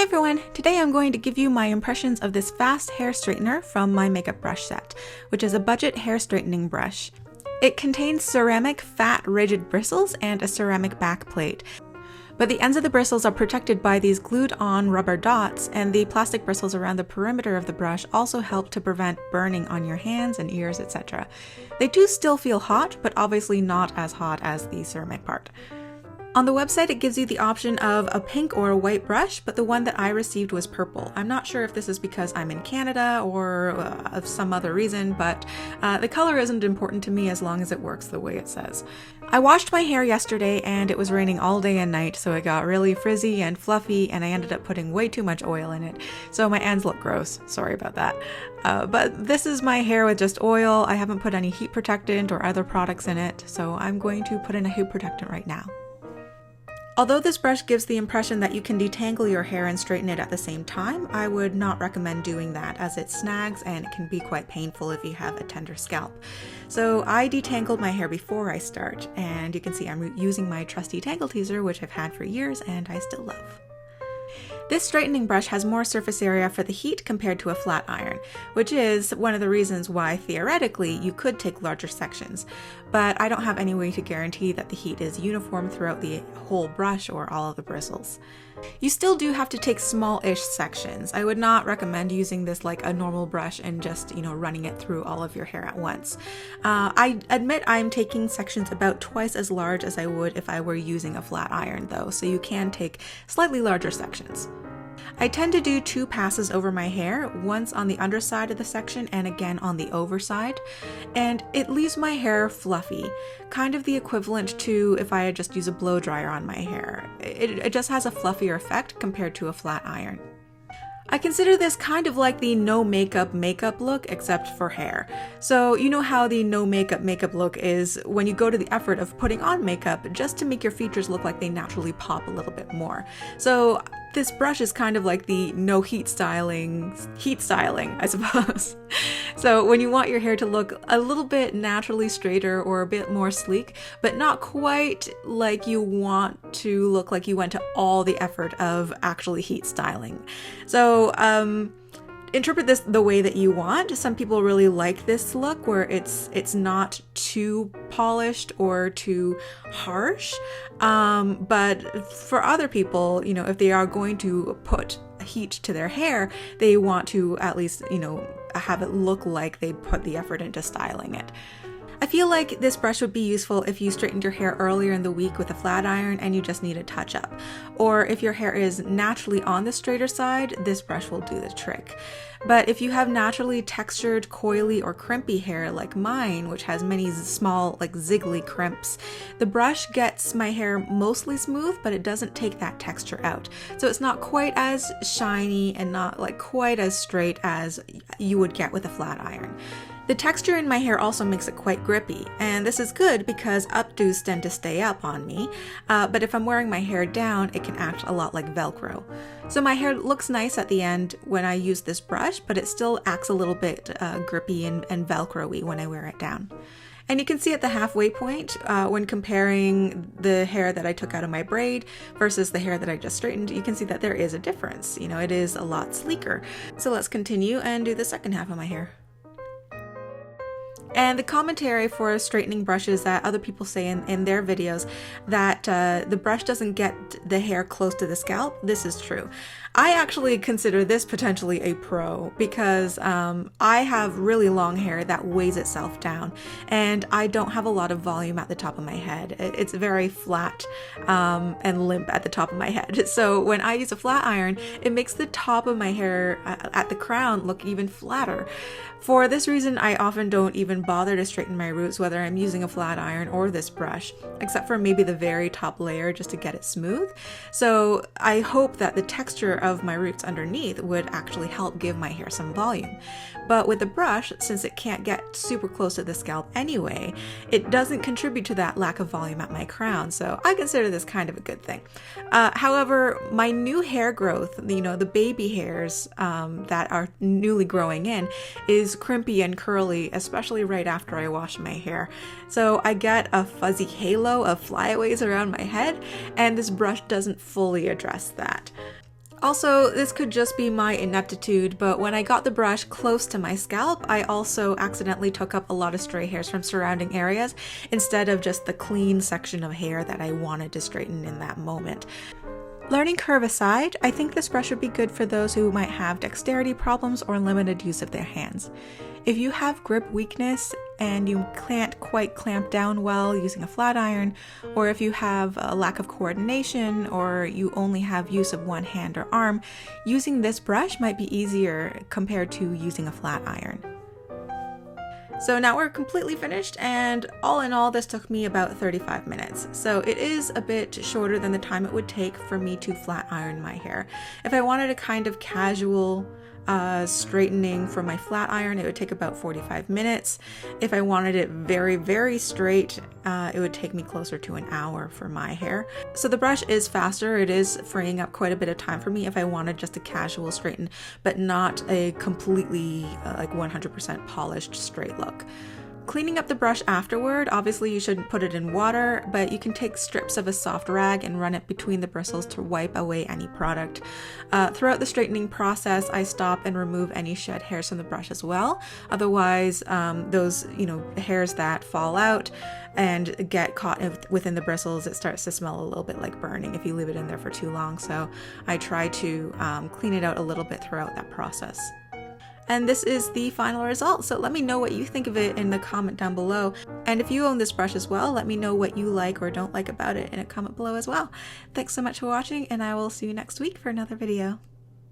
everyone! Today I'm going to give you my impressions of this fast hair straightener from my makeup brush set, which is a budget hair straightening brush. It contains ceramic fat rigid bristles and a ceramic back plate, but the ends of the bristles are protected by these glued on rubber dots, and the plastic bristles around the perimeter of the brush also help to prevent burning on your hands and ears, etc. They do still feel hot, but obviously not as hot as the ceramic part. On the website, it gives you the option of a pink or a white brush, but the one that I received was purple. I'm not sure if this is because I'm in Canada or of some other reason, but the color isn't important to me as long as it works the way it says. I washed my hair yesterday and it was raining all day and night, so it got really frizzy and fluffy, and I ended up putting way too much oil in it, so my ends look gross. Sorry about that. But this is my hair with just oil. I haven't put any heat protectant or other products in it, so I'm going to put in a heat protectant right now. Although this brush gives the impression that you can detangle your hair and straighten it at the same time, I would not recommend doing that as it snags and it can be quite painful if you have a tender scalp. So I detangled my hair before I start, and you can see I'm using my trusty tangle teaser, which I've had for years and I still love. This straightening brush has more surface area for the heat compared to a flat iron, which is one of the reasons why theoretically you could take larger sections, but I don't have any way to guarantee that the heat is uniform throughout the whole brush or all of the bristles. You still do have to take small-ish sections. I would not recommend using this like a normal brush and just, running it through all of your hair at once. I admit I'm taking sections about twice as large as I would if I were using a flat iron though, so you can take slightly larger sections. I tend to do 2 passes over my hair, once on the underside of the section and again on the overside, and it leaves my hair fluffy, kind of the equivalent to if I had just used a blow dryer on my hair. It just has a fluffier effect compared to a flat iron. I consider this kind of like the no makeup look except for hair. So you know how the no makeup look is when you go to the effort of putting on makeup just to make your features look like they naturally pop a little bit more. So this brush is kind of like the no heat styling, I suppose. So when you want your hair to look a little bit naturally straighter or a bit more sleek, but not quite like you want to look like you went to all the effort of actually heat styling. So interpret this the way that you want. Some people really like this look where it's not too polished or too harsh, but for other people, if they are going to put heat to their hair, they want to at least, have it look like they put the effort into styling it. I feel like this brush would be useful if you straightened your hair earlier in the week with a flat iron and you just need a touch up. Or if your hair is naturally on the straighter side, this brush will do the trick. But if you have naturally textured, coily, or crimpy hair like mine, which has many small, ziggly crimps, the brush gets my hair mostly smooth, but it doesn't take that texture out. So it's not quite as shiny and not quite as straight as you would get with a flat iron. The texture in my hair also makes it quite grippy, and this is good because updos tend to stay up on me, but if I'm wearing my hair down, it can act a lot like Velcro. So my hair looks nice at the end when I use this brush, but it still acts a little bit grippy and Velcro-y when I wear it down. And you can see at the halfway point, when comparing the hair that I took out of my braid versus the hair that I just straightened, you can see that there is a difference. It is a lot sleeker. So let's continue and do the second half of my hair. And the commentary for straightening brushes that other people say in their videos that the brush doesn't get the hair close to the scalp, this is true. I actually consider this potentially a pro because I have really long hair that weighs itself down, and I don't have a lot of volume at the top of my head. It's very flat and limp at the top of my head. So when I use a flat iron, it makes the top of my hair at the crown look even flatter. For this reason, I often don't even bother to straighten my roots, whether I'm using a flat iron or this brush, except for maybe the very top layer just to get it smooth. So I hope that the texture of my roots underneath would actually help give my hair some volume. But with the brush, since it can't get super close to the scalp anyway, it doesn't contribute to that lack of volume at my crown, so I consider this kind of a good thing. However, my new hair growth, the baby hairs that are newly growing in, is crimpy and curly, especially right after I wash my hair. So I get a fuzzy halo of flyaways around my head, and this brush doesn't fully address that. Also, this could just be my ineptitude, but when I got the brush close to my scalp, I also accidentally took up a lot of stray hairs from surrounding areas instead of just the clean section of hair that I wanted to straighten in that moment. Learning curve aside, I think this brush would be good for those who might have dexterity problems or limited use of their hands. If you have grip weakness and you can't quite clamp down well using a flat iron, or if you have a lack of coordination or you only have use of one hand or arm, using this brush might be easier compared to using a flat iron. So now we're completely finished, and all in all this took me about 35 minutes. So it is a bit shorter than the time it would take for me to flat iron my hair. If I wanted a kind of casual straightening for my flat iron, it would take about 45 minutes. If I wanted it very, very straight, it would take me closer to an hour for my hair. So the brush is faster. It is freeing up quite a bit of time for me if I wanted just a casual straighten, but not a completely like 100% polished straight look. Cleaning up the brush afterward, obviously you shouldn't put it in water, but you can take strips of a soft rag and run it between the bristles to wipe away any product. Throughout the straightening process, I stop and remove any shed hairs from the brush as well. Otherwise, those hairs that fall out and get caught within the bristles, it starts to smell a little bit like burning if you leave it in there for too long. So I try to clean it out a little bit throughout that process. And this is the final result, so let me know what you think of it in the comment down below. And if you own this brush as well, let me know what you like or don't like about it in a comment below as well. Thanks so much for watching, and I will see you next week for another video.